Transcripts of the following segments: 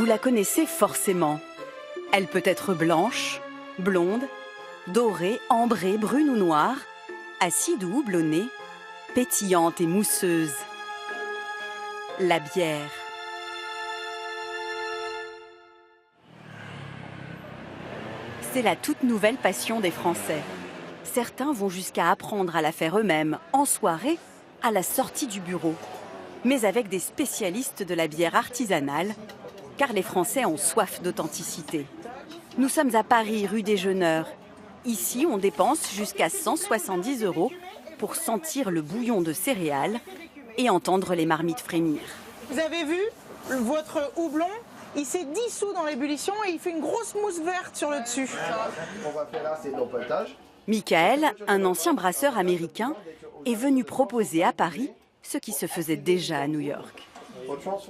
la connaissez forcément. Elle peut être blanche, blonde, dorée, ambrée, brune ou noire, acide ou houblonnée, pétillante et mousseuse. La bière. C'est la toute nouvelle passion des Français. Certains vont jusqu'à apprendre à la faire eux-mêmes, en soirée, à la sortie du bureau. Mais avec des spécialistes de la bière artisanale, car les Français ont soif d'authenticité. Nous sommes à Paris, rue des Jeûneurs. Ici, on dépense jusqu'à 170 € pour sentir le bouillon de céréales et entendre les marmites frémir. Vous avez vu, votre houblon, il s'est dissous dans l'ébullition et il fait une grosse mousse verte sur le dessus. On va faire là, c'est de l'empelletage. Michael, un ancien brasseur américain, est venu proposer à Paris ce qui se faisait déjà à New York.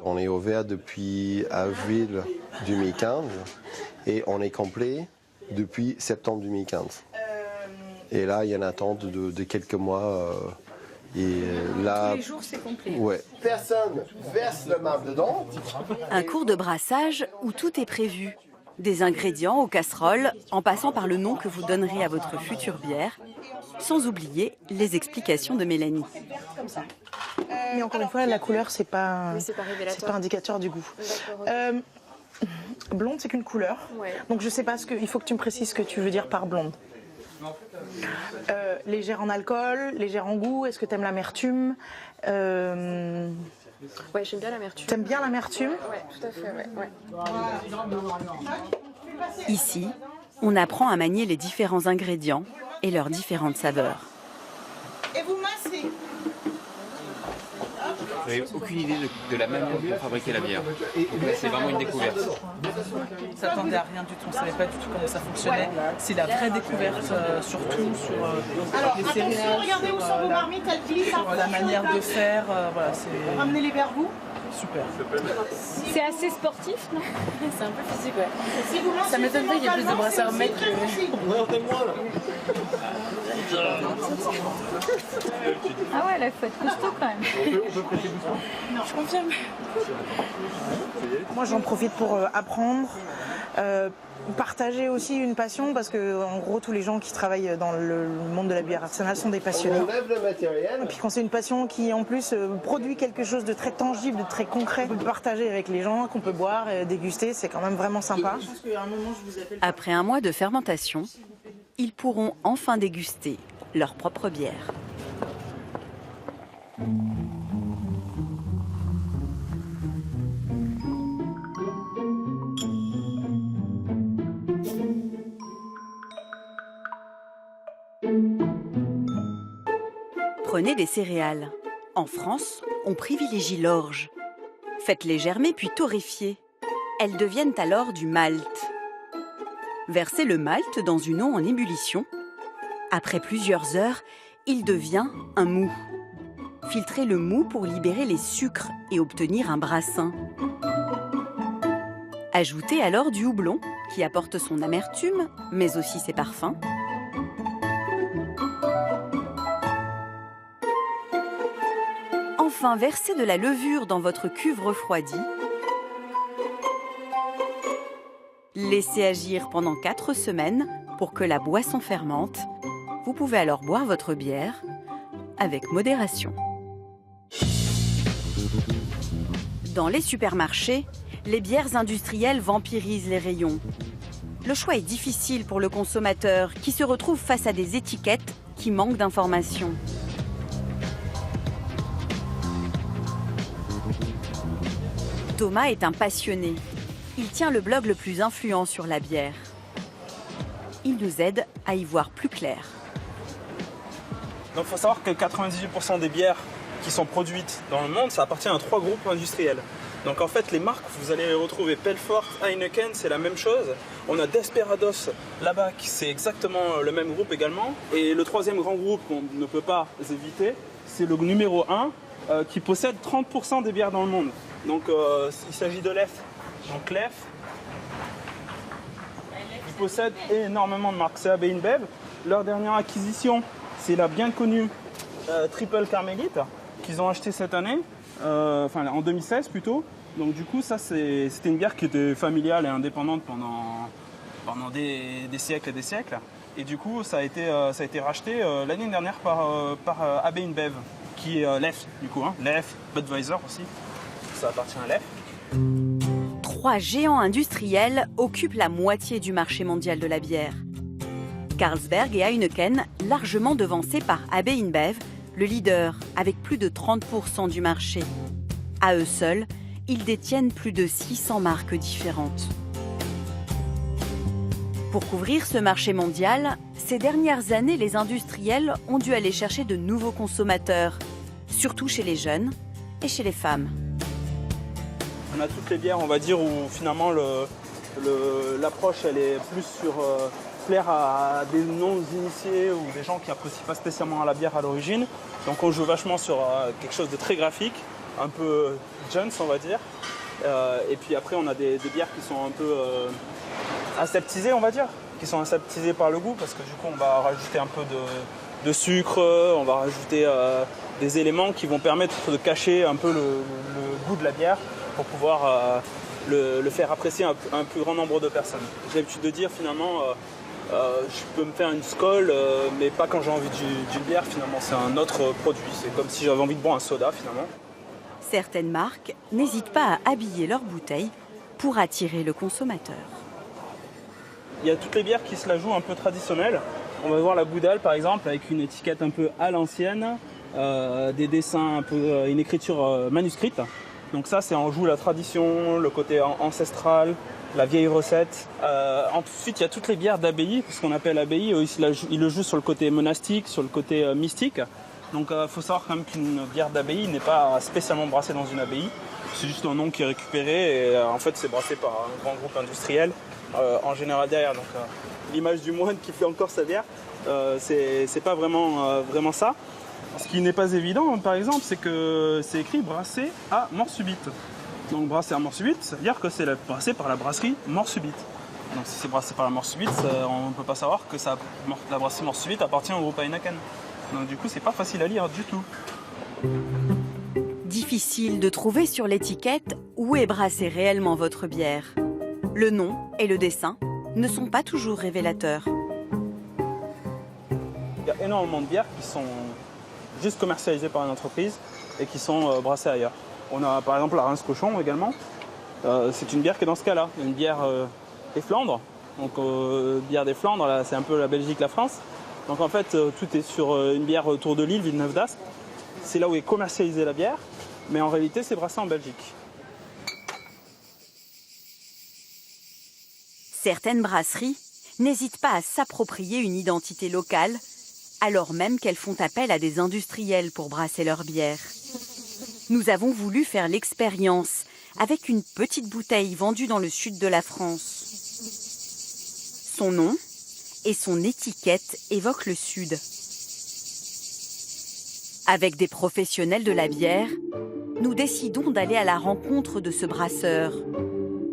On est ouvert depuis avril 2015 et on est complet depuis septembre 2015. Et là, il y a une attente de quelques mois. Et là, tous les jours, c'est complet. Ouais. Personne verse le marc dedans. Un cours de brassage où tout est prévu. Des ingrédients aux casseroles, en passant par le nom que vous donnerez à votre future bière, sans oublier les explications de Mélanie. Mais encore une fois, la couleur, c'est pas indicateur du goût. Blonde, c'est qu'une couleur. Ouais. Donc je sais pas il faut que tu me précises ce que tu veux dire par blonde. Légère en alcool, légère en goût. Est-ce que tu aimes l'amertume? Ouais, j'aime bien l'amertume. T'aimes bien l'amertume? Ouais, tout à fait, ouais. Ici, on apprend à manier les différents ingrédients et leurs différentes saveurs. Et vous massez? Je n'avais aucune idée de la manière de fabriquer la bière. Donc là, c'est vraiment une découverte. On ne s'attendait à rien du tout, on ne savait pas du tout comment ça fonctionnait. C'est la vraie découverte, surtout sur les céréales, regardez où sont vos marmites, elles glissent. sur la manière de faire. Voilà, Ramenez-les vers vous. Super. C'est assez sportif, non? C'est un peu physique, ouais. Si vous Ça m'étonne pas qu'il y ait plus de brasseurs mecs que... Ah ouais, là, il faut être costaud quand même. Non, je confirme. Moi, j'en profite pour apprendre, partager aussi une passion, parce que en gros, tous les gens qui travaillent dans le monde de la bière artisanale sont des passionnés. On enlève le matériel. Et puis quand c'est une passion qui, en plus, produit quelque chose de très tangible, de très concret, qu'on peut partager avec les gens, qu'on peut boire et déguster, c'est quand même vraiment sympa. Après un mois de fermentation, ils pourront enfin déguster leur propre bière. Prenez des céréales. En France, on privilégie l'orge. Faites-les germer puis torréfier. Elles deviennent alors du malt. Versez le malt dans une eau en ébullition. Après plusieurs heures, il devient un mou. Filtrez le mou pour libérer les sucres et obtenir un brassin. Ajoutez alors du houblon qui apporte son amertume, mais aussi ses parfums. Enfin, versez de la levure dans votre cuve refroidie. Laissez agir pendant 4 semaines pour que la boisson fermente. Vous pouvez alors boire votre bière avec modération. Dans les supermarchés, les bières industrielles vampirisent les rayons. Le choix est difficile pour le consommateur qui se retrouve face à des étiquettes qui manquent d'informations. Thomas est un passionné. Il tient le blog le plus influent sur la bière. Il nous aide à y voir plus clair. Donc il faut savoir que 98% des bières qui sont produites dans le monde, ça appartient à 3 groupes industriels. Donc en fait les marques, vous allez les retrouver Pelfort, Heineken, c'est la même chose. On a Desperados là-bas, c'est exactement le même groupe également. Et le 3e grand groupe qu'on ne peut pas éviter, c'est le numéro 1 qui possède 30% des bières dans le monde. Donc il s'agit de Leffe. Donc Leffe, ils possèdent énormément de marques. C'est AB InBev. Leur dernière acquisition, c'est la bien connue Triple Carmelite qu'ils ont acheté cette année, en 2016 plutôt. Donc du coup, ça c'était une bière qui était familiale et indépendante pendant des siècles et des siècles. Et du coup, ça a été racheté l'année dernière par AB InBev, qui est Leffe, du coup. Leffe, Budweiser aussi, ça appartient à Leffe. 3 géants industriels occupent la moitié du marché mondial de la bière. Carlsberg et Heineken, largement devancés par AB InBev, le leader, avec plus de 30% du marché. À eux seuls, ils détiennent plus de 600 marques différentes. Pour couvrir ce marché mondial, ces dernières années, les industriels ont dû aller chercher de nouveaux consommateurs, surtout chez les jeunes et chez les femmes. On a toutes les bières, on va dire, où finalement l'approche elle est plus sur plaire à des non-initiés ou des gens qui n'apprécient pas spécialement la bière à l'origine. Donc on joue vachement sur quelque chose de très graphique, un peu jeunes on va dire. Et puis après on a des bières qui sont un peu aseptisées on va dire, qui sont aseptisées par le goût parce que du coup on va rajouter un peu de sucre, on va rajouter des éléments qui vont permettre de cacher un peu le goût de la bière pour pouvoir le faire apprécier à un plus grand nombre de personnes. J'ai l'habitude de dire finalement je peux me faire une Skol mais pas quand j'ai envie d'une bière finalement, c'est un autre produit, c'est comme si j'avais envie de boire un soda finalement. Certaines marques n'hésitent pas à habiller leurs bouteilles pour attirer le consommateur. Il y a toutes les bières qui se la jouent un peu traditionnelles. On va voir la Goudal par exemple avec une étiquette un peu à l'ancienne, des dessins un peu, une écriture manuscrite. Donc ça c'est on joue la tradition, le côté ancestral, la vieille recette. Ensuite il y a toutes les bières d'abbaye, ce qu'on appelle abbaye, ils le jouent sur le côté monastique, sur le côté mystique. Donc il faut savoir quand même qu'une bière d'abbaye n'est pas spécialement brassée dans une abbaye. C'est juste un nom qui est récupéré et en fait c'est brassé par un grand groupe industriel en général derrière. Donc l'image du moine qui fait encore sa bière, c'est pas vraiment ça. Ce qui n'est pas évident par exemple c'est que c'est écrit brassé à mort subite. Donc brassé à mort subite, ça veut dire que c'est brassé par la brasserie Mort Subite. Donc si c'est brassé par la Mort Subite, on ne peut pas savoir que la brasserie Mort Subite appartient au groupe Heineken. Donc du coup c'est pas facile à lire du tout. Difficile de trouver sur l'étiquette où est brassée réellement votre bière. Le nom et le dessin ne sont pas toujours révélateurs. Il y a énormément de bières qui sont juste commercialisées par une entreprise et qui sont brassées ailleurs. On a par exemple la Reims Cochon également. C'est une bière qui est dans ce cas-là. Une bière des Flandres. Donc bière des Flandres, là, c'est un peu la Belgique, la France. Donc en fait tout est sur une bière autour de Lille, Villeneuve d'Ascq. C'est là où est commercialisée la bière, mais en réalité c'est brassé en Belgique. Certaines brasseries n'hésitent pas à s'approprier une identité locale, alors même qu'elles font appel à des industriels pour brasser leur bière. Nous avons voulu faire l'expérience avec une petite bouteille vendue dans le sud de la France. Son nom et son étiquette évoquent le sud. Avec des professionnels de la bière, nous décidons d'aller à la rencontre de ce brasseur.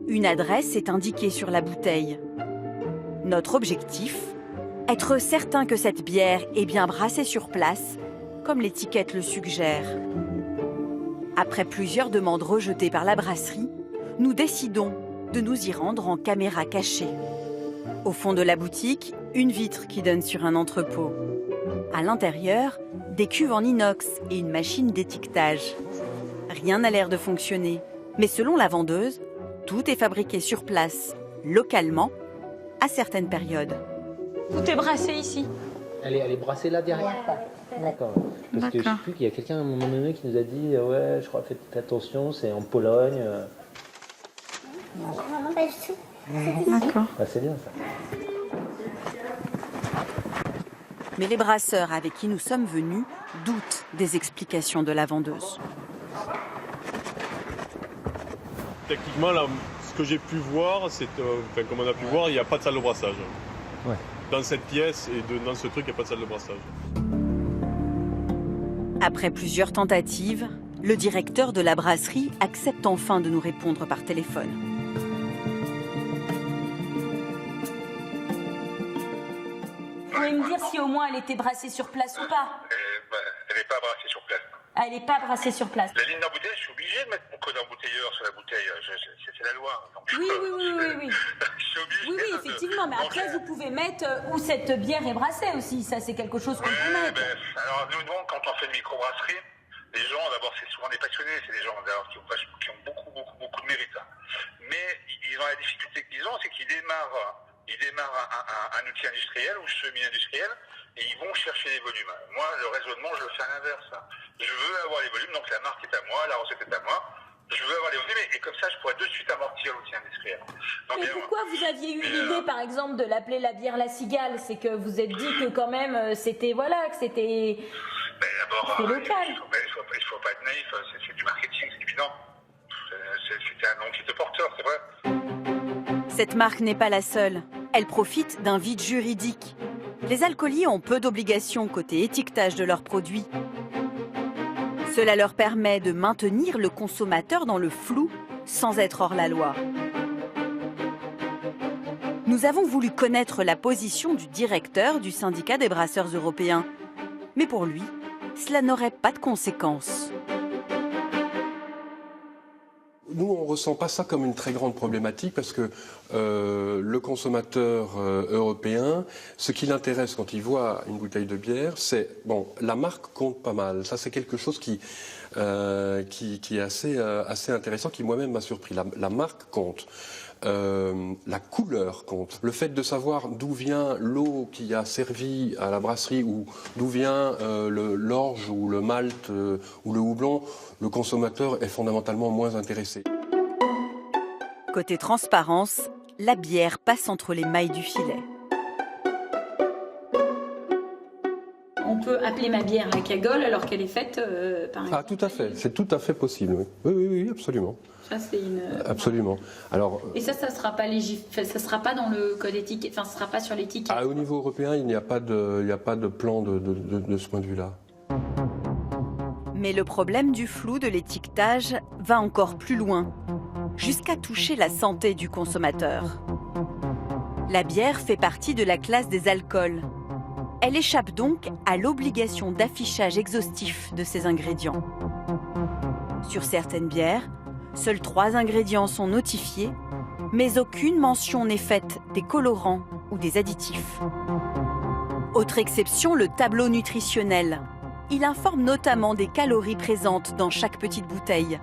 Une adresse est indiquée sur la bouteille. Notre objectif, être certain que cette bière est bien brassée sur place, comme l'étiquette le suggère. Après plusieurs demandes rejetées par la brasserie, nous décidons de nous y rendre en caméra cachée. Au fond de la boutique, une vitre qui donne sur un entrepôt. À l'intérieur, des cuves en inox et une machine d'étiquetage. Rien n'a l'air de fonctionner, mais selon la vendeuse, tout est fabriqué sur place, localement, à certaines périodes. Tout est brassé ici. Elle est brassée là derrière. D'accord. Parce que je sais plus qu'il y a quelqu'un à un moment donné qui nous a dit ouais, je crois faites attention, c'est en Pologne. Non, pas du tout. D'accord. Ah, c'est bien ça. Mais les brasseurs avec qui nous sommes venus doutent des explications de la vendeuse. Techniquement, là, ce que j'ai pu voir, comme on a pu voir, il n'y a pas de salle de brassage. Ouais. Dans cette pièce et dans ce truc, il n'y a pas de salle de brassage. Après plusieurs tentatives, le directeur de la brasserie accepte enfin de nous répondre par téléphone. Vous pouvez me dire si au moins elle était brassée sur place ou pas? Elle n'est pas brassée sur place. elle n'est pas brassée sur place. La ligne d'embouteillage, je suis obligé de mettre mon code embouteilleur sur la bouteille. C'est la loi. Donc, Oui. je suis obligé. Oui, effectivement. Mais après, vous pouvez mettre où cette bière est brassée aussi. Ça, c'est quelque chose qu'on peut mettre. Alors, nous, quand on fait une microbrasserie, les gens, d'abord, c'est souvent des passionnés. C'est des gens qui ont beaucoup de mérite. Mais ils ont la difficulté qu'ils ont, c'est qu'ils démarrent un outil industriel ou semi-industriel et ils vont chercher les volumes. Moi, le raisonnement, je le fais à l'inverse. Je veux avoir les volumes, donc la marque est à moi, la recette est à moi. Je veux avoir les volumes et comme ça, je pourrais de suite amortir l'outil industriel. Donc, et pourquoi vous aviez eu l'idée, par exemple, de l'appeler la bière La Cigale? C'est que vous êtes dit que quand même, c'était local. Il ne faut pas être naïf, c'est du marketing, c'est évident. C'était un nom qui était porteur, c'est vrai. Cette marque n'est pas la seule. Elle profite d'un vide juridique. Les alcooliers ont peu d'obligations côté étiquetage de leurs produits. Cela leur permet de maintenir le consommateur dans le flou sans être hors la loi. Nous avons voulu connaître la position du directeur du syndicat des brasseurs européens. Mais pour lui, cela n'aurait pas de conséquences. Nous, on ne ressent pas ça comme une très grande problématique parce que le consommateur européen, ce qui l'intéresse quand il voit une bouteille de bière, c'est, bon, la marque compte pas mal. Ça, c'est quelque chose qui est assez intéressant, qui moi-même m'a surpris. La marque compte. La couleur compte. Le fait de savoir d'où vient l'eau qui a servi à la brasserie ou d'où vient l'orge ou le malt ou le houblon, le consommateur est fondamentalement moins intéressé. Côté transparence, la bière passe entre les mailles du filet. On peut appeler ma bière la cagole alors qu'elle est faite par exemple. Ah, tout à fait. C'est tout à fait possible, oui. Oui, absolument. Ça, c'est une... Absolument. Alors, et ça sera pas ça sera pas dans le code éthique, enfin, ça sera pas sur l'étiquette. Au niveau européen, il n'y a pas de plan de ce point de vue-là. Mais le problème du flou de l'étiquetage va encore plus loin, jusqu'à toucher la santé du consommateur. La bière fait partie de la classe des alcools. Elle échappe donc à l'obligation d'affichage exhaustif de ses ingrédients. Sur certaines bières, seuls 3 ingrédients sont notifiés, mais aucune mention n'est faite des colorants ou des additifs. Autre exception, le tableau nutritionnel. Il informe notamment des calories présentes dans chaque petite bouteille.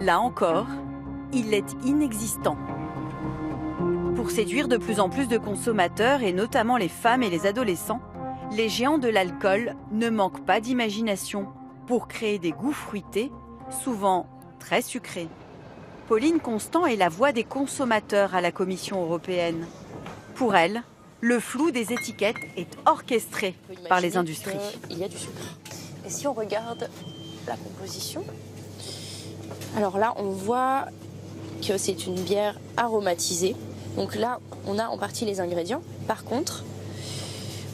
Là encore, il est inexistant. Pour séduire de plus en plus de consommateurs, et notamment les femmes et les adolescents, les géants de l'alcool ne manquent pas d'imagination pour créer des goûts fruités, souvent très sucrés. Pauline Constant est la voix des consommateurs à la Commission européenne. Pour elle, le flou des étiquettes est orchestré par les industries. Il y a du sucre. Et si on regarde la composition, alors là, on voit que c'est une bière aromatisée. Donc là, on a en partie les ingrédients. Par contre,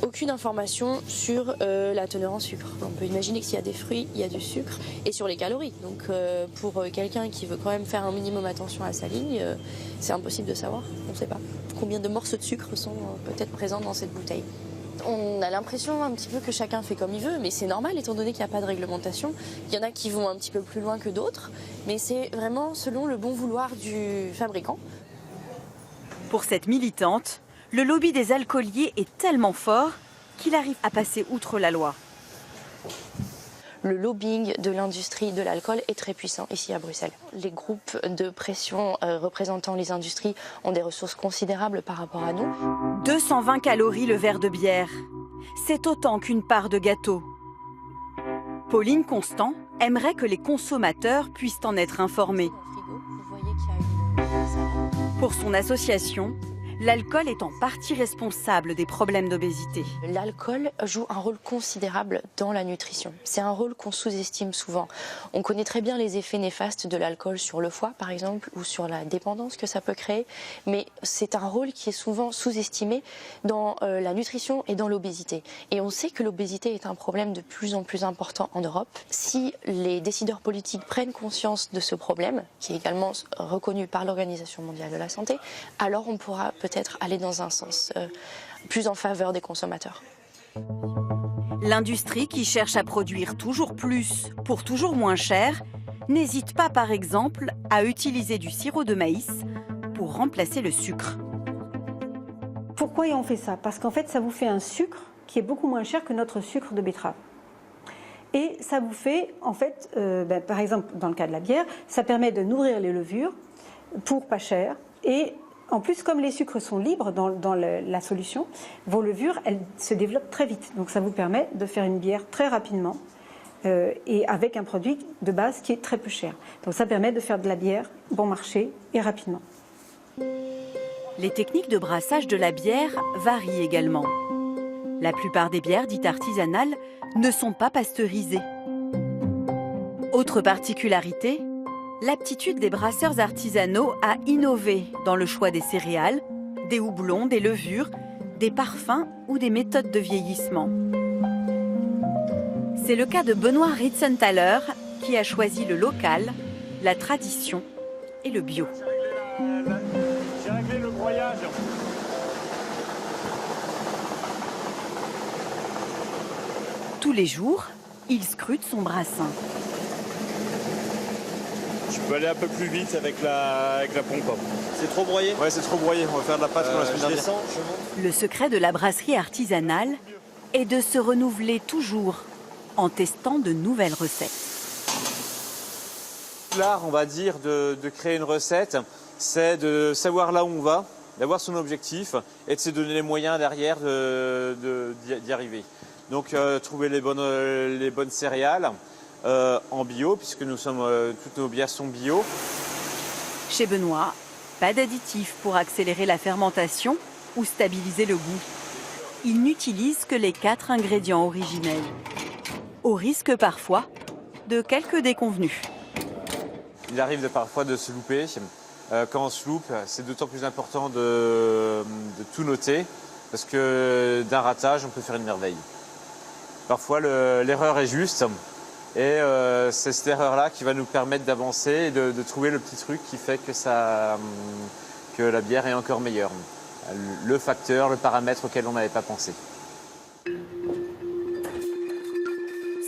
aucune information sur la teneur en sucre. On peut imaginer que s'il y a des fruits, il y a du sucre. Et sur les calories. Donc pour quelqu'un qui veut quand même faire un minimum attention à sa ligne, c'est impossible de savoir. On ne sait pas combien de morceaux de sucre sont peut-être présents dans cette bouteille. On a l'impression un petit peu que chacun fait comme il veut, mais c'est normal étant donné qu'il n'y a pas de réglementation. Il y en a qui vont un petit peu plus loin que d'autres, mais c'est vraiment selon le bon vouloir du fabricant. Pour cette militante, le lobby des alcooliers est tellement fort qu'il arrive à passer outre la loi. Le lobbying de l'industrie de l'alcool est très puissant ici à Bruxelles. Les groupes de pression représentant les industries ont des ressources considérables par rapport à nous. 220 calories le verre de bière. C'est autant qu'une part de gâteau. Pauline Constant aimerait que les consommateurs puissent en être informés. Pour son association, l'alcool est en partie responsable des problèmes d'obésité. L'alcool joue un rôle considérable dans la nutrition. C'est un rôle qu'on sous-estime souvent. On connaît très bien les effets néfastes de l'alcool sur le foie, par exemple, ou sur la dépendance que ça peut créer. Mais c'est un rôle qui est souvent sous-estimé dans la nutrition et dans l'obésité. Et on sait que l'obésité est un problème de plus en plus important en Europe. Si les décideurs politiques prennent conscience de ce problème, qui est également reconnu par l'Organisation mondiale de la santé, alors on pourra peut-être aller dans un sens plus en faveur des consommateurs. L'industrie qui cherche à produire toujours plus pour toujours moins cher n'hésite pas par exemple à utiliser du sirop de maïs pour remplacer le sucre. Pourquoi on fait ça? Parce qu'en fait ça vous fait un sucre qui est beaucoup moins cher que notre sucre de betterave. Et ça vous fait, en fait, par exemple dans le cas de la bière, ça permet de nourrir les levures pour pas cher. Et en plus, comme les sucres sont libres dans la solution, vos levures, elles se développent très vite. Donc ça vous permet de faire une bière très rapidement et avec un produit de base qui est très peu cher. Donc ça permet de faire de la bière bon marché et rapidement. Les techniques de brassage de la bière varient également. La plupart des bières dites artisanales ne sont pas pasteurisées. Autre particularité, l'aptitude des brasseurs artisanaux à innover dans le choix des céréales, des houblons, des levures, des parfums ou des méthodes de vieillissement. C'est le cas de Benoît Ritzenthaler qui a choisi le local, la tradition et le bio. J'ai réglé le broyage. Tous les jours, il scrute son brassin. Je peux aller un peu plus vite avec la pompe. C'est trop broyé? Ouais, c'est trop broyé. On va faire de la pâte comme la semaine dernière. Le secret de la brasserie artisanale est de se renouveler toujours en testant de nouvelles recettes. L'art, on va dire, de créer une recette, c'est de savoir là où on va, d'avoir son objectif et de se donner les moyens derrière d'y arriver. Donc trouver les bonnes céréales en bio, puisque toutes nos bières sont bio. Chez Benoît, pas d'additifs pour accélérer la fermentation ou stabiliser le goût. Il n'utilise que les 4 ingrédients originels, au risque parfois de quelques déconvenues. Il arrive parfois de se louper. Quand on se loupe, c'est d'autant plus important de tout noter, parce que d'un ratage, on peut faire une merveille. Parfois, l'erreur est juste, et c'est cette erreur-là qui va nous permettre d'avancer et de trouver le petit truc qui fait que la bière est encore meilleure. Le facteur, le paramètre auquel on n'avait pas pensé.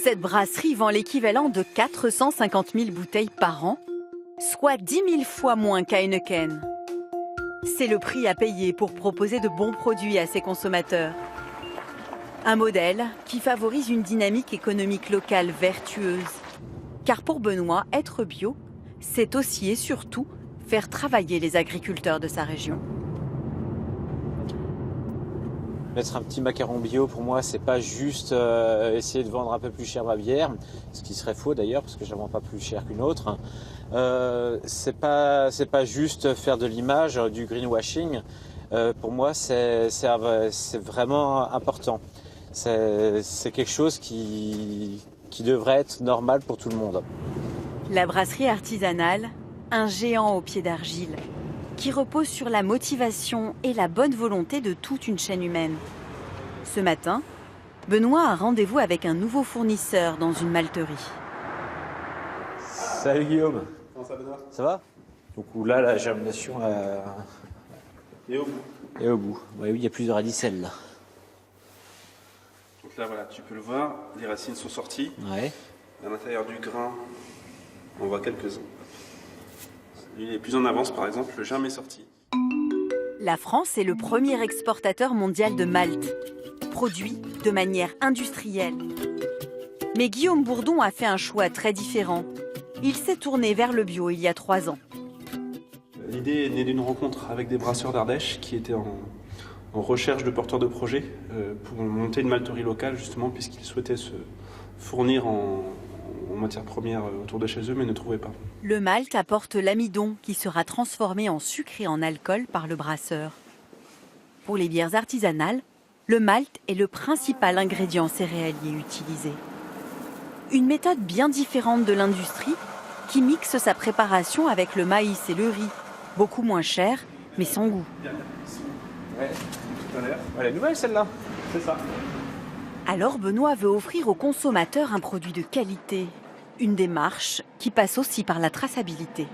Cette brasserie vend l'équivalent de 450 000 bouteilles par an, soit 10 000 fois moins qu'Heineken. C'est le prix à payer pour proposer de bons produits à ses consommateurs. Un modèle qui favorise une dynamique économique locale vertueuse. Car pour Benoît, être bio, c'est aussi et surtout faire travailler les agriculteurs de sa région. Mettre un petit macaron bio, pour moi, c'est pas juste essayer de vendre un peu plus cher ma bière, ce qui serait faux d'ailleurs, parce que je ne la vends pas plus cher qu'une autre. C'est pas juste faire de l'image, du greenwashing. Pour moi, c'est vraiment important. C'est quelque chose qui devrait être normal pour tout le monde. La brasserie artisanale, un géant aux pieds d'argile, qui repose sur la motivation et la bonne volonté de toute une chaîne humaine. Ce matin, Benoît a rendez-vous avec un nouveau fournisseur dans une malterie. Salut Guillaume. Comment ça, Benoît? Ça va? Donc là, la germination Et au bout. est au bout. Oui, il y a plusieurs radicelles là. Donc là, voilà, tu peux le voir, les racines sont sorties. Ouais. À l'intérieur du grain, on voit quelques-uns. Il est plus en avance, par exemple, le germe est sorti. La France est le premier exportateur mondial de malt, produit de manière industrielle. Mais Guillaume Bourdon a fait un choix très différent. Il s'est tourné vers le bio il y a 3 ans. L'idée est née d'une rencontre avec des brasseurs d'Ardèche qui étaient en recherche de porteurs de projets pour monter une malterie locale, justement, puisqu'ils souhaitaient se fournir en matières premières autour de chez eux, mais ne trouvaient pas. Le malt apporte l'amidon qui sera transformé en sucre et en alcool par le brasseur. Pour les bières artisanales, le malt est le principal ingrédient céréalier utilisé. Une méthode bien différente de l'industrie qui mixe sa préparation avec le maïs et le riz, beaucoup moins cher, mais sans goût. Ouais, tout à l'heure. Elle est nouvelle celle-là. C'est ça. Alors Benoît veut offrir aux consommateurs un produit de qualité, une démarche qui passe aussi par la traçabilité.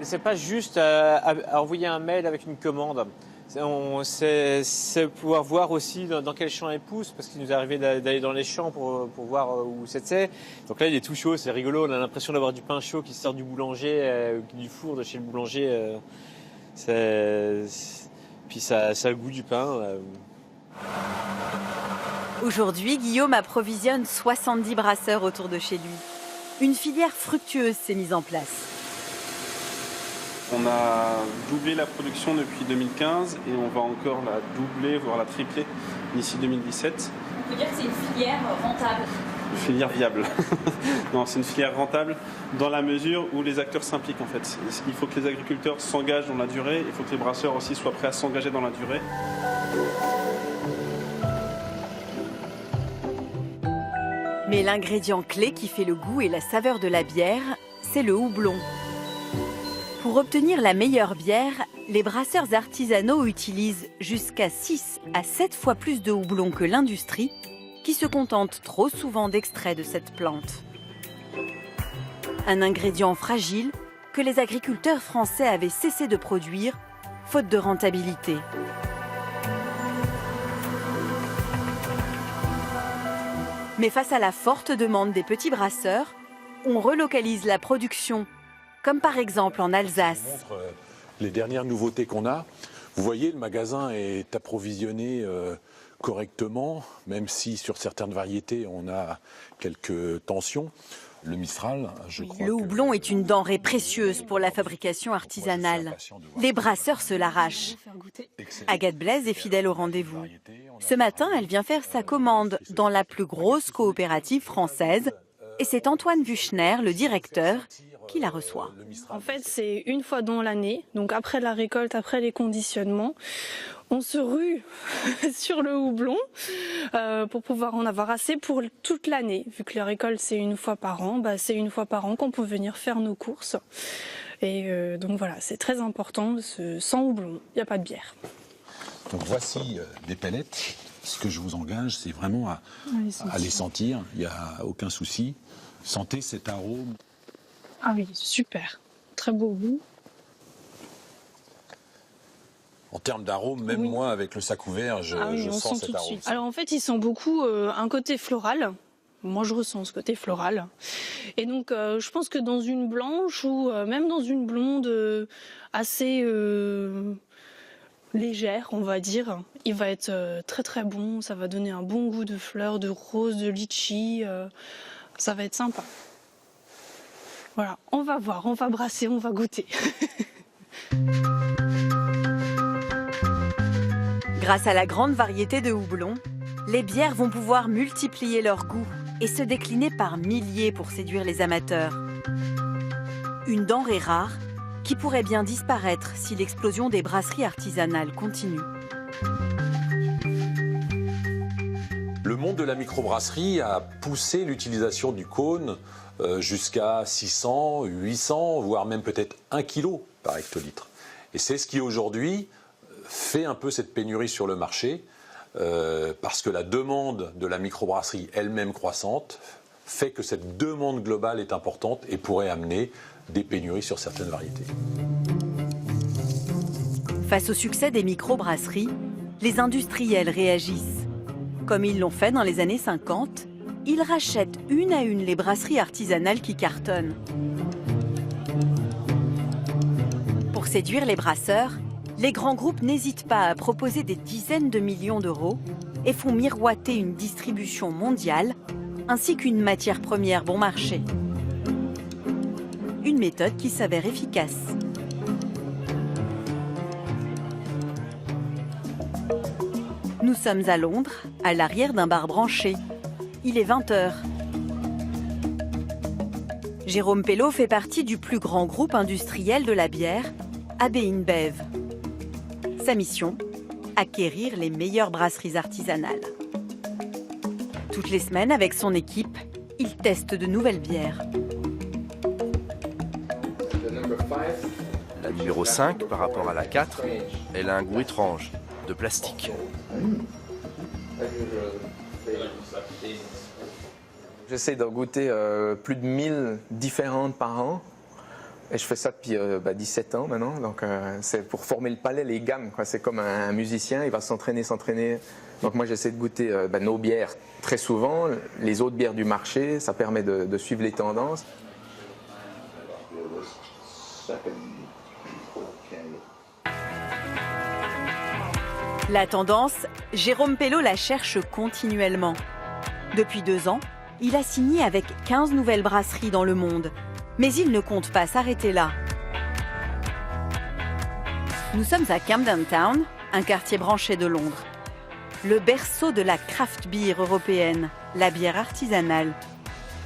C'est pas juste à envoyer un mail avec une commande. C'est pouvoir voir aussi dans quel champ elle pousse, parce qu'il nous est arrivé d'aller dans les champs pour voir où c'était. Donc là, il est tout chaud, c'est rigolo. On a l'impression d'avoir du pain chaud qui sort du boulanger, du four de chez le boulanger. Puis ça a le goût du pain. Aujourd'hui, Guillaume approvisionne 70 brasseurs autour de chez lui. Une filière fructueuse s'est mise en place. On a doublé la production depuis 2015 et on va encore la doubler, voire la tripler d'ici 2017. On peut dire que c'est une filière rentable. Une filière viable. Non, c'est une filière rentable dans la mesure où les acteurs s'impliquent en fait. Il faut que les agriculteurs s'engagent dans la durée, il faut que les brasseurs aussi soient prêts à s'engager dans la durée. Mais l'ingrédient clé qui fait le goût et la saveur de la bière, c'est le houblon. Pour obtenir la meilleure bière, les brasseurs artisanaux utilisent jusqu'à 6 à 7 fois plus de houblon que l'industrie, qui se contente trop souvent d'extraits de cette plante. Un ingrédient fragile que les agriculteurs français avaient cessé de produire, faute de rentabilité. Mais face à la forte demande des petits brasseurs, on relocalise la production, comme par exemple en Alsace. Je vous montre les dernières nouveautés qu'on a. Vous voyez, le magasin est approvisionné correctement, même si sur certaines variétés, on a quelques tensions. Le Mistral, je crois. Le houblon est une denrée précieuse pour la fabrication artisanale. Les brasseurs se l'arrachent. Agathe Blaise est fidèle au rendez-vous. Ce matin, elle vient faire sa commande dans la plus grosse coopérative française. Et c'est Antoine Vuchner, le directeur, qui la reçoit. En fait, c'est une fois dans l'année, donc après la récolte, après les conditionnements, on se rue sur le houblon pour pouvoir en avoir assez pour toute l'année. Vu que la récolte, c'est une fois par an, c'est une fois par an qu'on peut venir faire nos courses. Et donc voilà, c'est très important, sans houblon, il n'y a pas de bière. Donc voici des pellettes. Ce que je vous engage, c'est vraiment à les sentir. Il n'y a aucun souci. Sentez cet arôme. Ah oui, super. Très beau goût. En termes d'arôme, même moi, avec le sac ouvert, je sens cet arôme. Alors en fait, il sent beaucoup un côté floral. Moi, je ressens ce côté floral. Et donc, je pense que dans une blanche ou même dans une blonde assez légère, on va dire, il va être très très bon. Ça va donner un bon goût de fleurs, de rose, de litchi. Ça va être sympa. Voilà, on va voir, on va brasser, on va goûter. Grâce à la grande variété de houblon, les bières vont pouvoir multiplier leur goût et se décliner par milliers pour séduire les amateurs. Une denrée rare qui pourrait bien disparaître si l'explosion des brasseries artisanales continue. Le monde de la microbrasserie a poussé l'utilisation du cône jusqu'à 600, 800, voire même peut-être 1 kg par hectolitre. Et c'est ce qui aujourd'hui fait un peu cette pénurie sur le marché, parce que la demande de la microbrasserie elle-même croissante fait que cette demande globale est importante et pourrait amener des pénuries sur certaines variétés. Face au succès des microbrasseries, les industriels réagissent. Comme ils l'ont fait dans les années 50, ils rachètent une à une les brasseries artisanales qui cartonnent. Pour séduire les brasseurs, les grands groupes n'hésitent pas à proposer des dizaines de millions d'euros et font miroiter une distribution mondiale ainsi qu'une matière première bon marché. Une méthode qui s'avère efficace. Nous sommes à Londres, à l'arrière d'un bar branché. Il est 20h. Jérôme Pello fait partie du plus grand groupe industriel de la bière, AB InBev. Sa mission, acquérir les meilleures brasseries artisanales. Toutes les semaines, avec son équipe, il teste de nouvelles bières. La numéro 5, par rapport à la 4, elle a un goût étrange, de plastique. J'essaie de goûter plus de 1000 différentes par an Et je fais ça depuis 17 ans maintenant, donc c'est pour former le palais, les gammes. C'est comme un musicien, il va s'entraîner. Donc moi j'essaie de goûter nos bières très souvent, les autres bières du marché, ça permet de suivre les tendances. La tendance, Jérôme Pello la cherche continuellement. Depuis 2 ans, il a signé avec 15 nouvelles brasseries dans le monde. Mais il ne compte pas s'arrêter là. Nous sommes à Camden Town, un quartier branché de Londres. Le berceau de la craft beer européenne, la bière artisanale.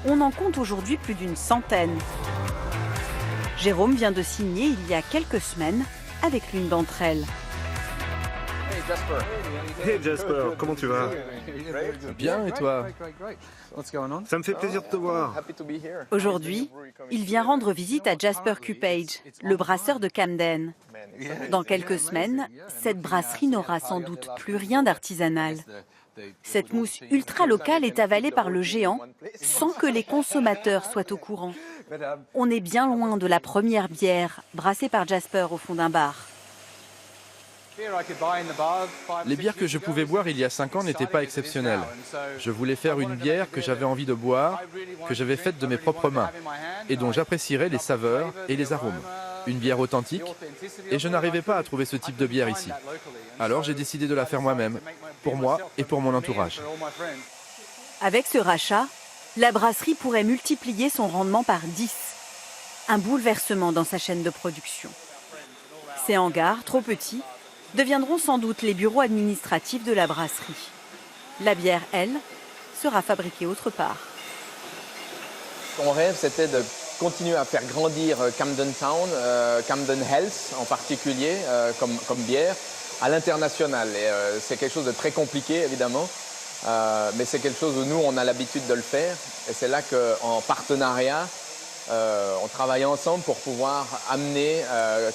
On en compte aujourd'hui plus d'une centaine. Jérôme vient de signer il y a quelques semaines avec l'une d'entre elles. Hey Jasper, comment tu vas? Bien, et toi? Ça me fait plaisir de te voir. Aujourd'hui, il vient rendre visite à Jasper Cupage, le brasseur de Camden. Dans quelques semaines, cette brasserie n'aura sans doute plus rien d'artisanal. Cette mousse ultra locale est avalée par le géant sans que les consommateurs soient au courant. On est bien loin de la première bière brassée par Jasper au fond d'un bar. Les bières que je pouvais boire il y a 5 ans n'étaient pas exceptionnelles. Je voulais faire une bière que j'avais envie de boire, que j'avais faite de mes propres mains, et dont j'apprécierais les saveurs et les arômes. Une bière authentique, et je n'arrivais pas à trouver ce type de bière ici. Alors j'ai décidé de la faire moi-même, pour moi et pour mon entourage. Avec ce rachat, la brasserie pourrait multiplier son rendement par 10. Un bouleversement dans sa chaîne de production. Ces hangars, trop petits, deviendront sans doute les bureaux administratifs de la brasserie. La bière, elle, sera fabriquée autre part. Mon rêve, c'était de continuer à faire grandir Camden Town, Camden Health en particulier, comme bière, à l'international. Et c'est quelque chose de très compliqué, évidemment, mais c'est quelque chose où nous, on a l'habitude de le faire. Et c'est là qu'en partenariat, on travaille ensemble pour pouvoir amener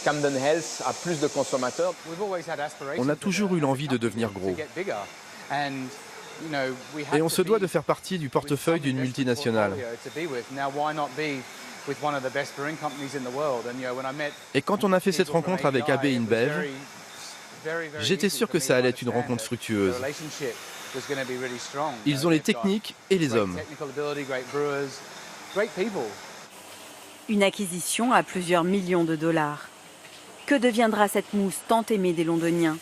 Camden Health à plus de consommateurs. On a toujours eu l'envie de devenir gros. Et on se doit de faire partie du portefeuille d'une multinationale. Et quand on a fait cette rencontre avec AB InBev, j'étais sûr que ça allait être une rencontre fructueuse. Ils ont les techniques et les hommes. Une acquisition à plusieurs millions de dollars. Que deviendra cette mousse tant aimée des Londoniens?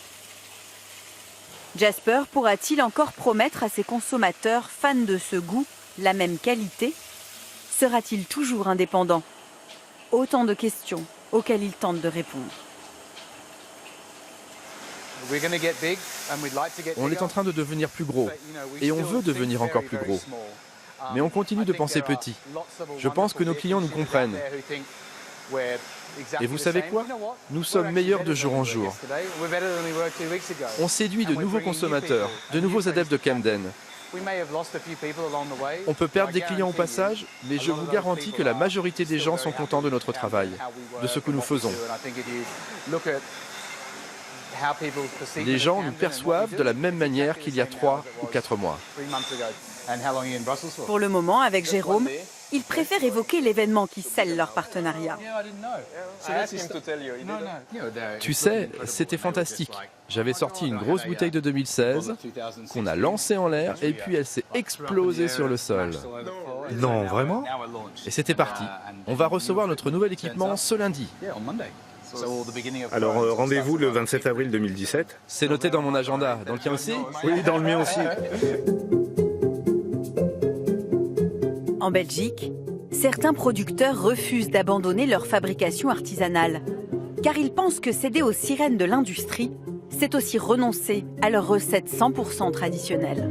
Jasper pourra-t-il encore promettre à ses consommateurs fans de ce goût la même qualité? Sera-t-il toujours indépendant? Autant de questions auxquelles il tente de répondre. On est en train de devenir plus gros et on veut devenir encore plus gros. Mais on continue de penser petit. Je pense que nos clients nous comprennent. Et vous savez quoi? Nous sommes meilleurs de jour en jour. On séduit de nouveaux consommateurs, de nouveaux adeptes de Camden. On peut perdre des clients au passage, mais je vous garantis que la majorité des gens sont contents de notre travail, de ce que nous faisons. Les gens nous perçoivent de la même manière qu'il y a 3 ou 4 mois. Pour le moment, avec Jérôme, ils préfèrent évoquer l'événement qui scelle leur partenariat. Tu sais, c'était fantastique. J'avais sorti une grosse bouteille de 2016 qu'on a lancée en l'air et puis elle s'est explosée sur le sol. Non, vraiment? Et c'était parti. On va recevoir notre nouvel équipement ce lundi. Alors rendez-vous le 27 avril 2017. C'est noté dans mon agenda. Dans le tien aussi? Oui, dans le mien aussi. En Belgique, certains producteurs refusent d'abandonner leur fabrication artisanale, car ils pensent que céder aux sirènes de l'industrie, c'est aussi renoncer à leurs recettes 100% traditionnelles.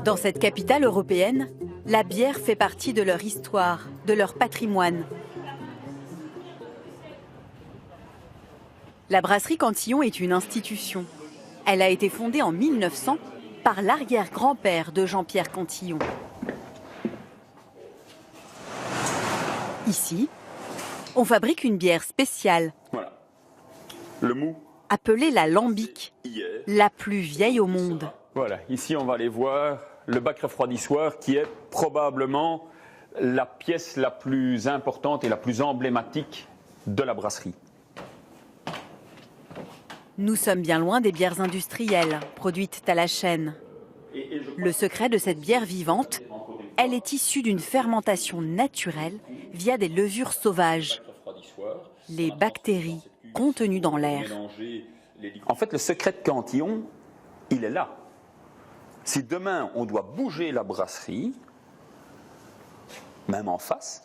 Dans cette capitale européenne, la bière fait partie de leur histoire, de leur patrimoine. La brasserie Cantillon est une institution. Elle a été fondée en 1900 par l'arrière-grand-père de Jean-Pierre Cantillon. Ici, on fabrique une bière spéciale. Voilà. Le mou. Appelée la lambic, la plus vieille au monde. Voilà, ici on va aller voir le bac refroidissoir qui est probablement la pièce la plus importante et la plus emblématique de la brasserie. Nous sommes bien loin des bières industrielles, produites à la chaîne. Le secret de cette bière vivante, elle est issue d'une fermentation naturelle via des levures sauvages, les bactéries contenues dans l'air. En fait, le secret de Cantillon, il est là. Si demain on doit bouger la brasserie, même en face,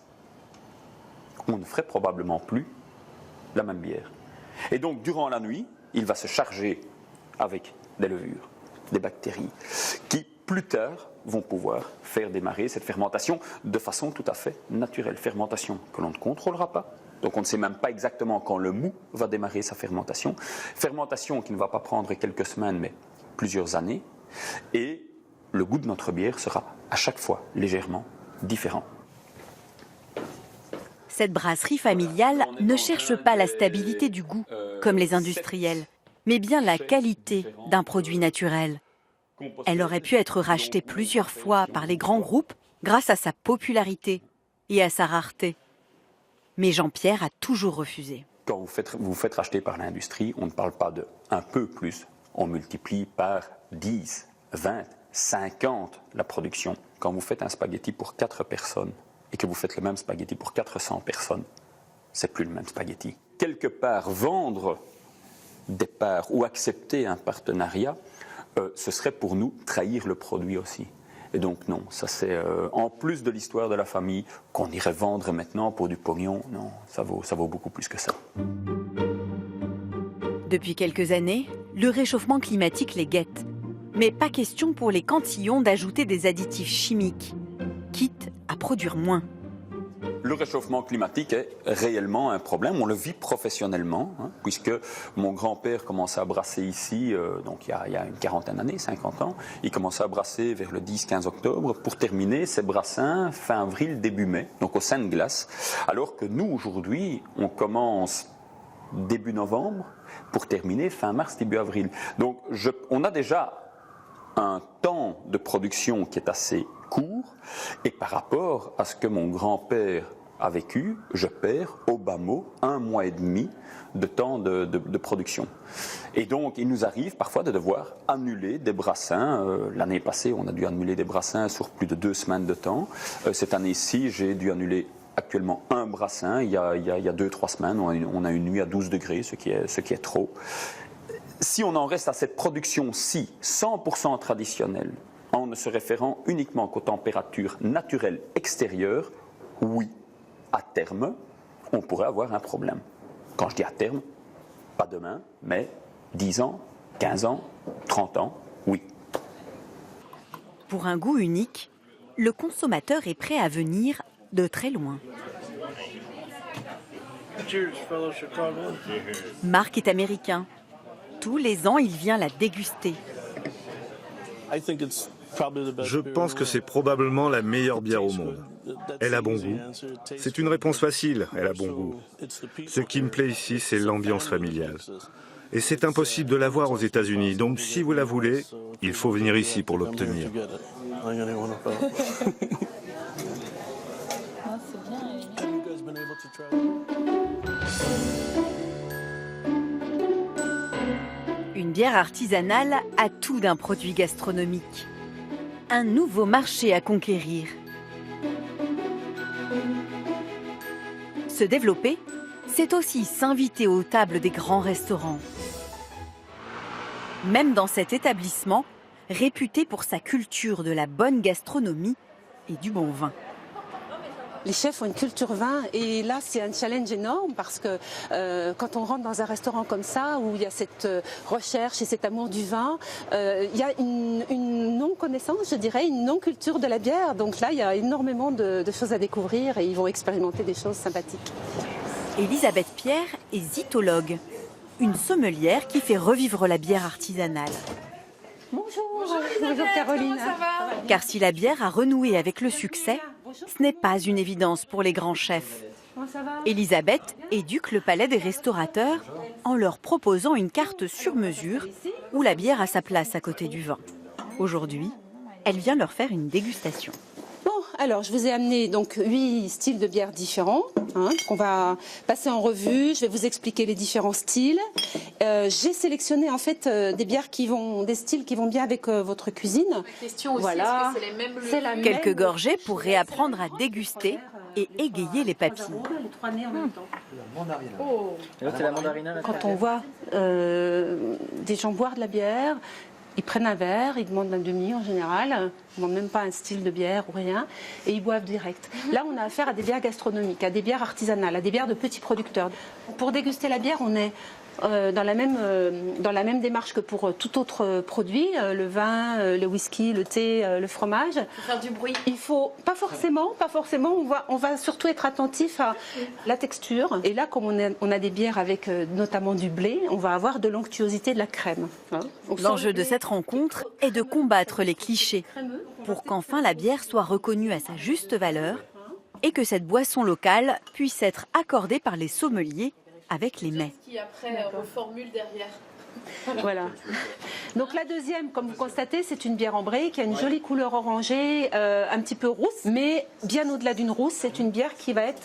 on ne ferait probablement plus la même bière. Et donc, durant la nuit, il va se charger avec des levures, des bactéries, qui plus tard vont pouvoir faire démarrer cette fermentation de façon tout à fait naturelle. Fermentation que l'on ne contrôlera pas. Donc on ne sait même pas exactement quand le mou va démarrer sa fermentation. Fermentation qui ne va pas prendre quelques semaines, mais plusieurs années. Et le goût de notre bière sera à chaque fois légèrement différent. Cette brasserie familiale ne cherche pas la stabilité du goût, comme les industriels, mais bien la qualité d'un produit naturel. Elle aurait pu être rachetée plusieurs fois par les grands groupes grâce à sa popularité et à sa rareté. Mais Jean-Pierre a toujours refusé. Quand vous faites racheter par l'industrie, on ne parle pas de un peu plus, on multiplie par 10, 20, 50 la production. Quand vous faites un spaghetti pour 4 personnes et que vous faites le même spaghetti pour 400 personnes, c'est plus le même spaghetti. Quelque part, vendre des parts ou accepter un partenariat, ce serait pour nous trahir le produit aussi. Et donc non, ça c'est en plus de l'histoire de la famille qu'on irait vendre maintenant pour du pognon. Non, ça vaut beaucoup plus que ça. Depuis quelques années, le réchauffement climatique les guette. Mais pas question pour les Cantillons d'ajouter des additifs chimiques, quitte à produire moins. Le réchauffement climatique est réellement un problème, on le vit professionnellement, puisque mon grand-père commençait à brasser ici, donc il y a une quarantaine d'années, 50 ans, il commençait à brasser vers le 10-15 octobre pour terminer ses brassins fin avril, début mai, donc au sein de glace, alors que nous aujourd'hui, on commence début novembre pour terminer fin mars, début avril. Donc on a déjà un temps de production qui est assez court, et par rapport à ce que mon grand-père a vécu, je perds au bas mot 1 mois et demi de temps de production. Et donc il nous arrive parfois de devoir annuler des brassins. L'année passée, on a dû annuler des brassins sur plus de 2 semaines de temps. Cette année-ci, j'ai dû annuler actuellement un brassin. Il y a 2-3 semaines, on a une nuit à 12 degrés, ce qui est trop. Si on en reste à cette production-ci, 100% traditionnelle, en ne se référant uniquement qu'aux températures naturelles extérieures, oui, à terme, on pourrait avoir un problème. Quand je dis à terme, pas demain, mais 10 ans, 15 ans, 30 ans, oui. Pour un goût unique, le consommateur est prêt à venir de très loin. Marc est américain. Tous les ans, il vient la déguster. Je pense que c'est probablement la meilleure bière au monde. Elle a bon goût. C'est une réponse facile, elle a bon goût. Ce qui me plaît ici, c'est l'ambiance familiale. Et c'est impossible de l'avoir aux États-Unis. Donc si vous la voulez, il faut venir ici pour l'obtenir. Une bière artisanale a tout d'un produit gastronomique. Un nouveau marché à conquérir. Se développer, c'est aussi s'inviter aux tables des grands restaurants. Même dans cet établissement, réputé pour sa culture de la bonne gastronomie et du bon vin. Les chefs ont une culture vin et là c'est un challenge énorme parce que quand on rentre dans un restaurant comme ça où il y a cette recherche et cet amour du vin, il y a une non-connaissance, je dirais, une non-culture de la bière. Donc là il y a énormément de choses à découvrir et ils vont expérimenter des choses sympathiques. Elisabeth Pierre est zytologue, une sommelière qui fait revivre la bière artisanale. Bonjour Caroline. Ça va ? Car si la bière a renoué avec le succès, ce n'est pas une évidence pour les grands chefs. Elisabeth éduque le palais des restaurateurs en leur proposant une carte sur mesure où la bière a sa place à côté du vin. Aujourd'hui, Elle vient leur faire une dégustation. Bon, alors je vous ai amené donc 8 styles de bières différents qu'on va passer en revue. Je vais vous expliquer les différents styles. J'ai sélectionné en fait des styles qui vont bien avec votre cuisine. La question aussi, voilà. est-ce que c'est les mêmes levures? Quelques gorgées pour réapprendre à déguster et égayer les papilles. Les 3 nez en même temps. Oh. Et l'autre, c'est la mandarina. Quand on voit des gens boire de la bière, ils prennent un verre, ils demandent un demi en général, ils ne demandent même pas un style de bière ou rien, et ils boivent direct. Là, on a affaire à des bières gastronomiques, à des bières artisanales, à des bières de petits producteurs. Pour déguster la bière, on est dans la même démarche que pour tout autre produit, le vin, le whisky, le thé, le fromage. Il faut faire du bruit. Il faut pas forcément. On va surtout être attentif à la texture. Et là, comme on a des bières avec notamment du blé, on va avoir de l'onctuosité de la crème. L'enjeu de cette rencontre est de combattre les clichés pour qu'enfin la bière soit reconnue à sa juste valeur et que cette boisson locale puisse être accordée par les sommeliers avec les mets. Qui après reformule derrière. Voilà. Donc la deuxième, comme vous constatez, c'est une bière ambrée qui a une jolie couleur orangée, un petit peu rousse, mais bien au-delà d'une rousse, c'est une bière qui va être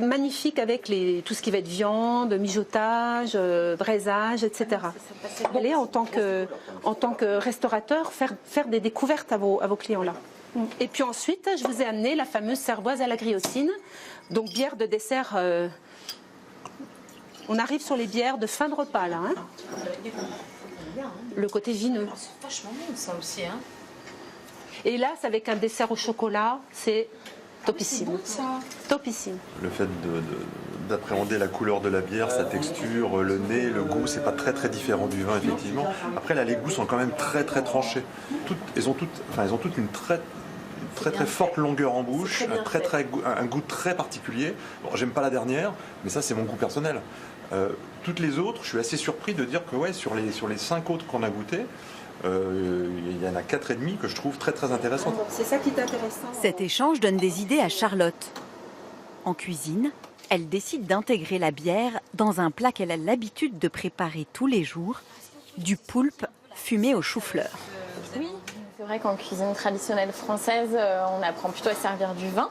magnifique avec tout ce qui va être viande, mijotage, braisage, etc. Vous allez en tant que restaurateur faire des découvertes à vos clients là. Et puis ensuite, je vous ai amené la fameuse cervoise à la griotine, donc bière de dessert. On arrive sur les bières de fin de repas, là. Le côté vineux. C'est vachement bon, ça aussi. Et là, c'est avec un dessert au chocolat, c'est topissime. C'est bon, ça. Topissime. Le fait d'appréhender la couleur de la bière, sa texture, le nez, le goût, c'est pas très très différent du vin, effectivement. Après, là, les goûts sont quand même très très tranchés. Elles ont toutes une très forte longueur en bouche, un goût très particulier. Bon, j'aime pas la dernière, mais ça c'est mon goût personnel. Toutes les autres, je suis assez surpris de dire que sur les 5 autres qu'on a goûtées, il y en a 4,5 que je trouve très très intéressantes. C'est ça qui est intéressant. Cet échange donne des idées à Charlotte. En cuisine, elle décide d'intégrer la bière dans un plat qu'elle a l'habitude de préparer tous les jours, du poulpe fumé au chou-fleur. Oui, c'est vrai qu'en cuisine traditionnelle française, on apprend plutôt à servir du vin.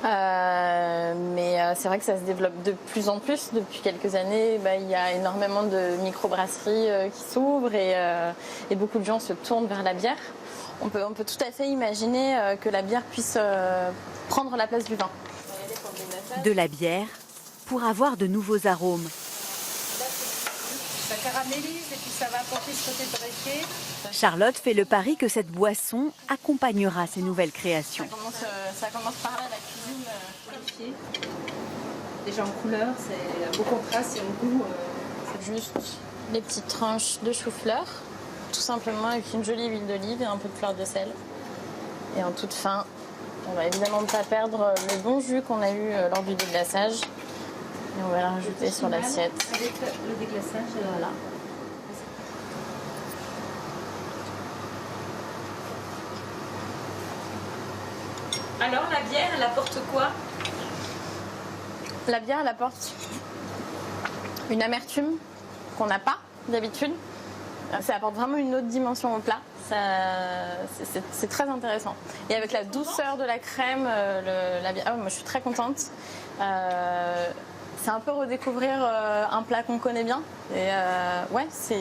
Mais c'est vrai que ça se développe de plus en plus. Depuis quelques années, il y a énormément de microbrasseries qui s'ouvrent et beaucoup de gens se tournent vers la bière. On peut tout à fait imaginer que la bière puisse prendre la place du vin. De la bière pour avoir de nouveaux arômes. Ça caramélise et puis ça va apporter ce côté torréfié. Charlotte fait le pari que cette boisson accompagnera ses nouvelles créations. Ça commence par là, la cuisine torréfiée. Déjà en couleur, c'est un beau contraste et en goût. Juste des petites tranches de chou-fleur, tout simplement avec une jolie huile d'olive et un peu de fleur de sel. Et en toute fin, on va évidemment pas perdre le bon jus qu'on a eu lors du déglaçage. Et on va la rajouter sur l'assiette. Avec le déglaçage, voilà. Alors la bière, elle apporte quoi? La bière, elle apporte une amertume qu'on n'a pas d'habitude. Ça apporte vraiment une autre dimension au plat. C'est très intéressant. Et avec la douceur de la crème, la bière, moi je suis très contente. C'est un peu redécouvrir un plat qu'on connaît bien. Et c'est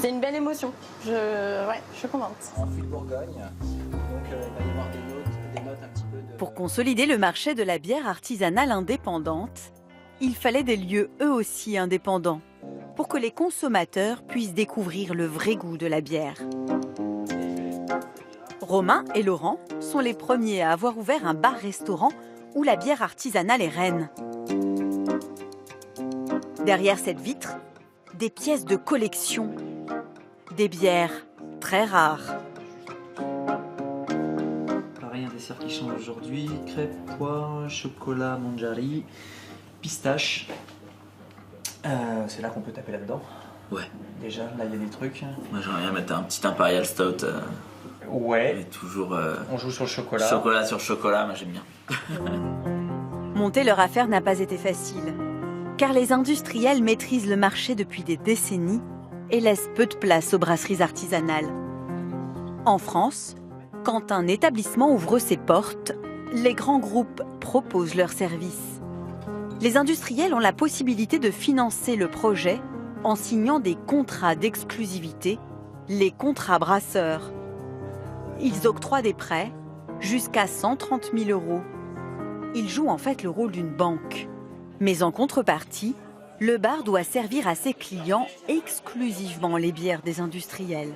une belle émotion. Je suis contente. En fût de Bourgogne, donc il va y avoir des notes un petit peu de... Pour consolider le marché de la bière artisanale indépendante, il fallait des lieux eux aussi indépendants pour que les consommateurs puissent découvrir le vrai goût de la bière. Romain et Laurent sont les premiers à avoir ouvert un bar-restaurant où la bière artisanale est reine. Derrière cette vitre, des pièces de collection, des bières très rares. Pareil, un dessert qui change aujourd'hui, crêpes, pois, chocolat, manjari, pistache. C'est là qu'on peut taper là-dedans. Ouais. Déjà, là il y a des trucs. Moi j'aimerais bien mettre un petit Imperial Stout. Ouais. Et toujours. On joue sur le chocolat. Chocolat sur chocolat, moi j'aime bien. Monter leur affaire n'a pas été facile, car les industriels maîtrisent le marché depuis des décennies et laisse peu de place aux brasseries artisanales. En France, quand un établissement ouvre ses portes, les grands groupes proposent leurs services. Les industriels ont la possibilité de financer le projet en signant des contrats d'exclusivité, les contrats brasseurs. Ils octroient des prêts jusqu'à 130 000 €. Ils jouent en fait le rôle d'une banque. Mais en contrepartie, le bar doit servir à ses clients exclusivement les bières des industriels.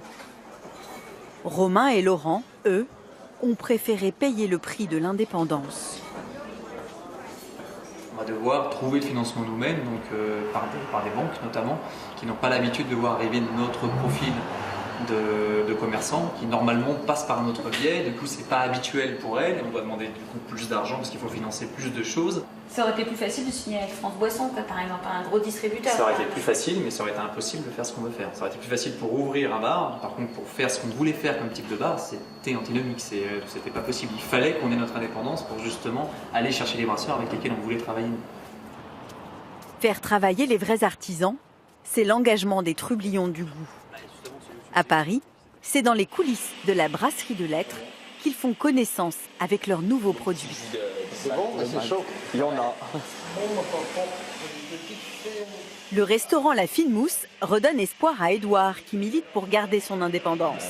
Romain et Laurent, eux, ont préféré payer le prix de l'indépendance. On va devoir trouver le financement nous-mêmes, donc par des banques notamment, qui n'ont pas l'habitude de voir arriver notre profil de commerçants, qui normalement passent par notre biais. Du coup, c'est pas habituel pour elles. On doit demander du coup plus d'argent parce qu'il faut financer plus de choses. Ça aurait été plus facile de signer avec France Boisson, par exemple, un gros distributeur. Ça aurait été plus facile, mais ça aurait été impossible de faire ce qu'on veut faire. Ça aurait été plus facile pour ouvrir un bar. Par contre, pour faire ce qu'on voulait faire comme type de bar, c'était antinomique. C'était pas possible. Il fallait qu'on ait notre indépendance pour justement aller chercher les brasseurs avec lesquels on voulait travailler. Faire travailler les vrais artisans, c'est l'engagement des trublions du goût. À Paris, c'est dans les coulisses de la brasserie de Lettres qu'ils font connaissance avec leurs nouveaux produits. C'est bon, mais c'est chaud. Il y en a. Le restaurant La Fine Mousse redonne espoir à Édouard qui milite pour garder son indépendance.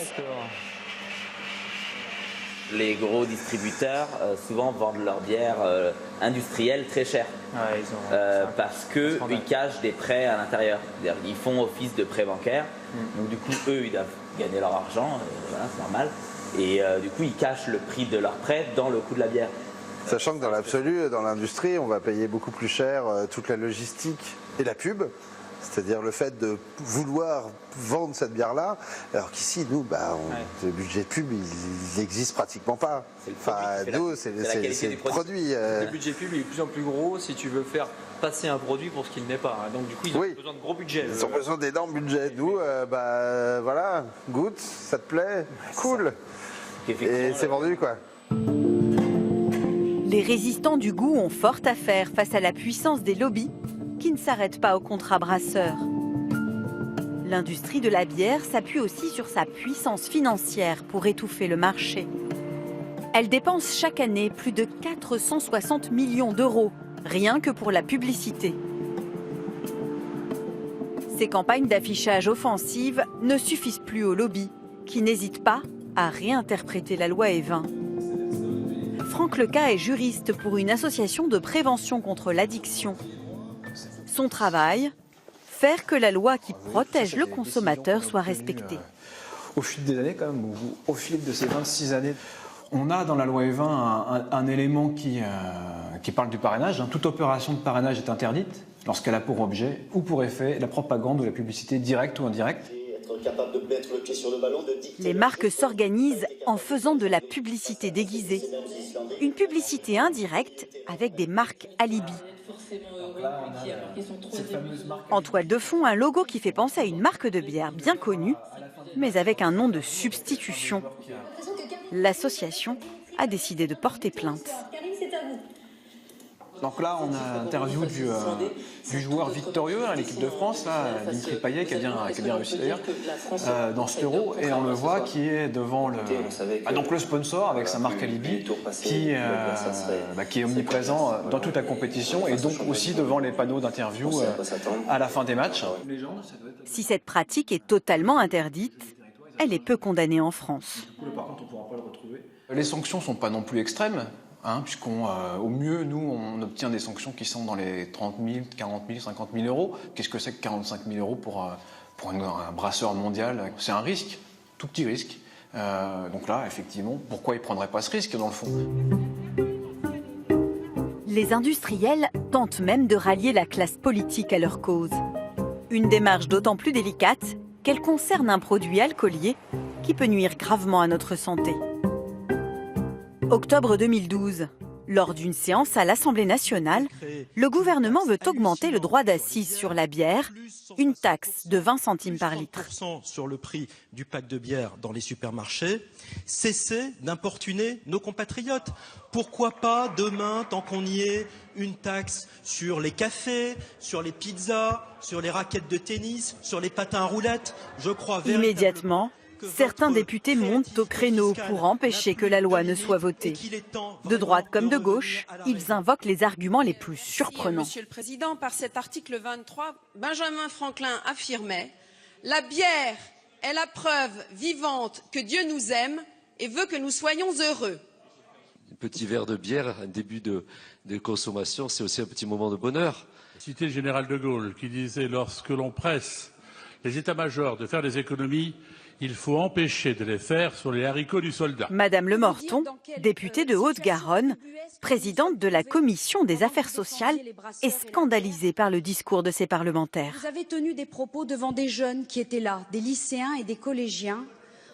Les gros distributeurs souvent vendent leur bière industrielle très chère parce qu'ils cachent des prêts à l'intérieur. Ils font office de prêt bancaire, donc du coup eux ils doivent gagner leur argent, voilà, c'est normal. Et du coup ils cachent le prix de leur prêt dans le coût de la bière. Sachant que dans l'absolu, dans l'industrie, on va payer beaucoup plus cher toute la logistique et la pub. C'est-à-dire le fait de vouloir vendre cette bière-là, alors qu'ici, nous, le budget de pub, il n'existe pratiquement pas. Nous, c'est le produit. Le budget pub est de plus en plus gros si tu veux faire passer un produit pour ce qu'il n'est pas. Donc du coup, ils ont besoin de gros budgets. Ils ont besoin d'énormes budgets. Nous, voilà, goûte, ça te plaît, cool. Et c'est vendu, quoi. Les résistants du goût ont fort à faire face à la puissance des lobbies qui ne s'arrêtent pas au contrat brasseur. L'industrie de la bière s'appuie aussi sur sa puissance financière pour étouffer le marché. Elle dépense chaque année plus de 460 millions d'euros, rien que pour la publicité. Ces campagnes d'affichage offensives ne suffisent plus aux lobbies, qui n'hésitent pas à réinterpréter la loi Évin. Franck Leca est juriste pour une association de prévention contre l'addiction. Son travail, faire que la loi qui protège le consommateur soit respectée. Au fil des années, quand même, au fil de ces 26 années, on a dans la loi Évin un élément qui parle du parrainage. Toute opération de parrainage est interdite lorsqu'elle a pour objet ou pour effet la propagande ou la publicité directe ou indirecte. Capable de mettre le pied sur le ballon, les marques s'organisent en faisant de la publicité déguisée. Une publicité indirecte avec des marques alibi. En toile de fond, un logo qui fait penser à une marque de bière bien connue, mais avec un nom de substitution. L'association a décidé de porter plainte. Donc là, on a l'interview du joueur victorieux, l'équipe de France, Dimitri Payet, qui a bien réussi d'ailleurs, dans cet Euro. Et on le voit qui est devant le sponsor avec sa marque Alibi, qui est omniprésent dans toute la compétition et donc aussi devant les panneaux d'interview à la fin des matchs. Si cette pratique est totalement interdite, elle est peu condamnée en France. Les sanctions ne sont pas non plus extrêmes. Puisqu'au mieux, nous, on obtient des sanctions qui sont dans les 30 000, 40 000, 50 000 euros. Qu'est-ce que c'est que 45 000 euros pour un brasseur mondial? C'est un risque, tout petit risque. Donc là, effectivement, pourquoi ils ne prendraient pas ce risque, dans le fond? Les industriels tentent même de rallier la classe politique à leur cause. Une démarche d'autant plus délicate qu'elle concerne un produit alcoolier qui peut nuire gravement à notre santé. Octobre 2012, Lors d'une séance à l'Assemblée nationale, le gouvernement veut augmenter le droit d'accise sur la bière, une taxe de 20 centimes par litre. Sur le prix du pack de bière dans les supermarchés, cessez d'importuner nos compatriotes. Pourquoi pas demain, tant qu'on y est, une taxe sur les cafés, sur les pizzas, sur les raquettes de tennis, sur les patins à roulettes? Je crois Immédiatement, certains députés montent au créneau pour empêcher que la loi ne soit votée. De droite comme de gauche, ils invoquent les arguments les plus surprenants. Monsieur le Président, par cet article 23, Benjamin Franklin affirmait « La bière est la preuve vivante que Dieu nous aime et veut que nous soyons heureux ». Un petit verre de bière, un début de consommation, c'est aussi un petit moment de bonheur. Citer le général de Gaulle qui disait « Lorsque l'on presse les états-majors de faire des économies, il faut empêcher de les faire sur les haricots du soldat ». Madame Lemorton, députée de Haute-Garonne, présidente de la Commission des affaires sociales, est scandalisée par le discours de ses parlementaires. Vous avez tenu des propos devant des jeunes qui étaient là, des lycéens et des collégiens.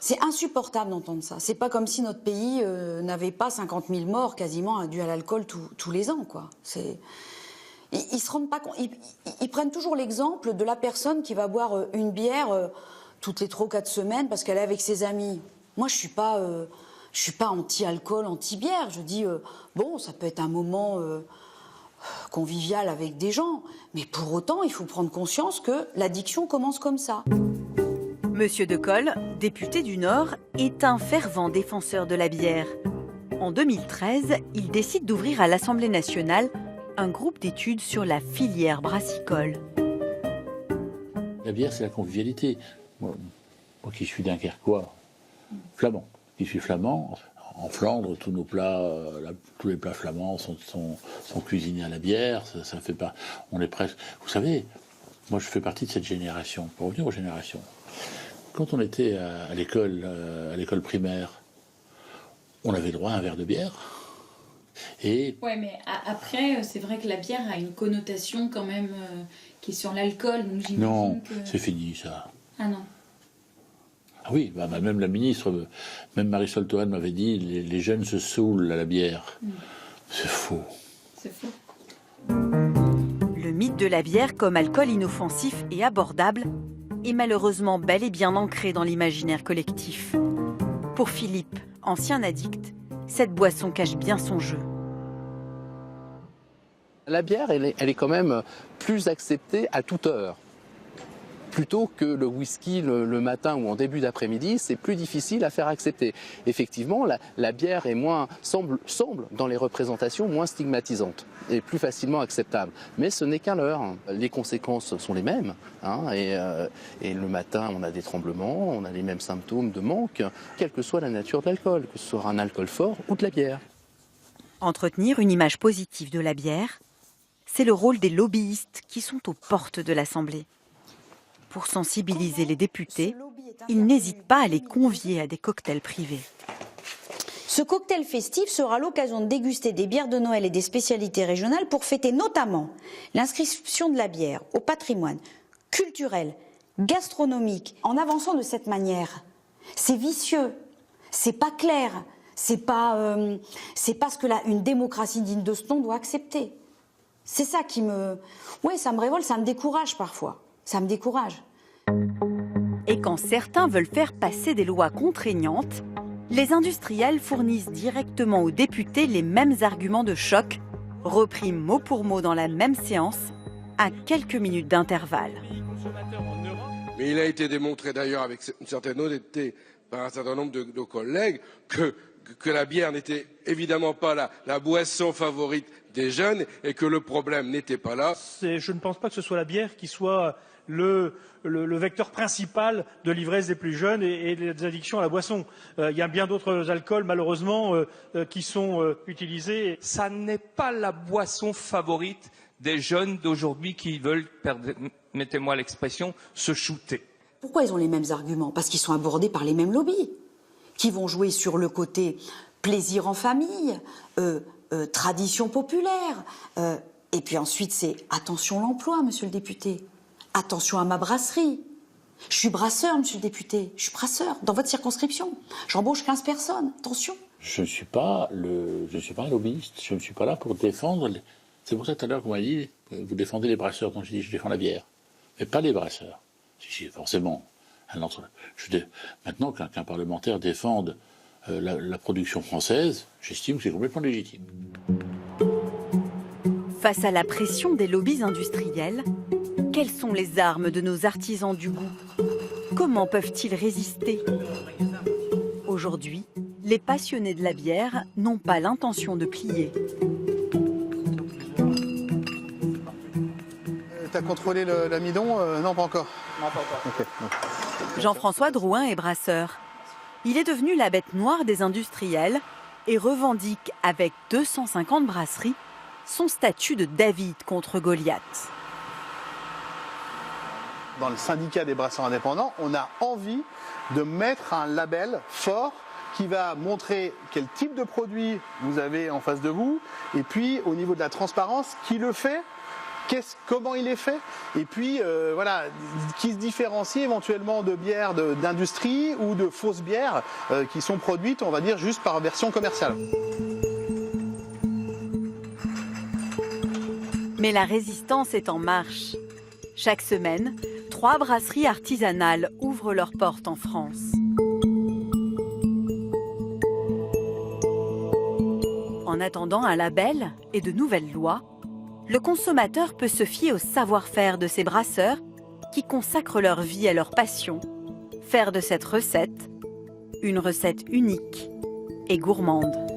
C'est insupportable d'entendre ça. C'est pas comme si notre pays n'avait pas 50 000 morts quasiment dus à l'alcool tous les ans, quoi. Ils se rendent pas compte. Ils prennent toujours l'exemple de la personne qui va boire une bière toutes les 3 ou 4 semaines parce qu'elle est avec ses amis. Moi, je suis pas anti-alcool, anti-bière. Je dis bon, ça peut être un moment convivial avec des gens, mais pour autant, il faut prendre conscience que l'addiction commence comme ça. Monsieur Decolle, député du Nord, est un fervent défenseur de la bière. En 2013, il décide d'ouvrir à l'Assemblée nationale un groupe d'études sur la filière brassicole. La bière, c'est la convivialité. Moi qui suis dunkerquois, flamand, qui suis flamand, en Flandre, tous nos plats, tous les plats flamands sont cuisinés à la bière. Ça fait pas. On est presque. Vous savez, moi je fais partie de cette génération. Pour revenir aux générations. Quand on était à l'école primaire, on avait droit à un verre de bière. Et ouais, mais après, c'est vrai que la bière a une connotation quand même qui est sur l'alcool. Donc j'imagine non, que... c'est fini ça. Ah non. Ah oui, même la ministre, même Marisol Touraine m'avait dit les jeunes se saoulent à la bière. C'est faux. C'est faux. Le mythe de la bière comme alcool inoffensif et abordable est malheureusement bel et bien ancré dans l'imaginaire collectif. Pour Philippe, ancien addict, cette boisson cache bien son jeu. La bière, elle est quand même plus acceptée à toute heure. Plutôt que le whisky le matin ou en début d'après-midi, c'est plus difficile à faire accepter. Effectivement, la bière est semble dans les représentations moins stigmatisante et plus facilement acceptable. Mais ce n'est qu'un leurre. Les conséquences sont les mêmes. Et le matin, on a des tremblements, on a les mêmes symptômes de manque, quelle que soit la nature de l'alcool, que ce soit un alcool fort ou de la bière. Entretenir une image positive de la bière, c'est le rôle des lobbyistes qui sont aux portes de l'Assemblée. Pour sensibiliser les députés, ils n'hésitent pas à les convier à des cocktails privés. Ce cocktail festif sera l'occasion de déguster des bières de Noël et des spécialités régionales pour fêter notamment l'inscription de la bière au patrimoine culturel, gastronomique. En avançant de cette manière, c'est vicieux, c'est pas clair, c'est pas ce que une démocratie digne de ce nom doit accepter. C'est ça qui ça me révolte, ça me décourage parfois. Ça me décourage. Et quand certains veulent faire passer des lois contraignantes, les industriels fournissent directement aux députés les mêmes arguments de choc, repris mot pour mot dans la même séance, à quelques minutes d'intervalle. Mais il a été démontré d'ailleurs avec une certaine honnêteté par un certain nombre de nos collègues que la bière n'était évidemment pas la boisson favorite des jeunes et que le problème n'était pas là. Je ne pense pas que ce soit la bière qui soit le vecteur principal de l'ivresse des plus jeunes et des addictions à la boisson. Il y a bien d'autres alcools, malheureusement, qui sont utilisés. Ça n'est pas la boisson favorite des jeunes d'aujourd'hui qui veulent, permettez-moi l'expression, se shooter. Pourquoi ils ont les mêmes arguments? Parce qu'ils sont abordés par les mêmes lobbies, qui vont jouer sur le côté plaisir en famille, tradition populaire. Et puis ensuite, c'est attention l'emploi, monsieur le député. Attention à ma brasserie. Je suis brasseur, monsieur le député. Je suis brasseur dans votre circonscription. J'embauche 15 personnes. Attention. Je ne suis pas un lobbyiste, je ne suis pas là pour défendre... C'est pour ça tout à l'heure qu'on m'a dit, vous défendez les brasseurs, donc j'ai dit je défends la bière, mais pas les brasseurs. Si, forcément. Maintenant qu'un parlementaire défende la production française, j'estime que c'est complètement légitime. Face à la pression des lobbies industriels, quelles sont les armes de nos artisans du goût? Comment peuvent-ils résister? Aujourd'hui, les passionnés de la bière n'ont pas l'intention de plier. T'as contrôlé l'amidon? Non, pas encore. Non, pas encore. Okay. Jean-François Drouin est brasseur. Il est devenu la bête noire des industriels et revendique avec 250 brasseries son statut de David contre Goliath. Dans le syndicat des brasseurs indépendants, on a envie de mettre un label fort qui va montrer quel type de produit vous avez en face de vous et puis au niveau de la transparence, qui le fait, comment il est fait, et puis voilà, qui se différencie éventuellement de bières d'industrie ou de fausses bières qui sont produites, on va dire, juste par version commerciale. Mais la résistance est en marche. Chaque semaine, 3 brasseries artisanales ouvrent leurs portes en France. En attendant un label et de nouvelles lois, le consommateur peut se fier au savoir-faire de ces brasseurs qui consacrent leur vie à leur passion, faire de cette recette une recette unique et gourmande.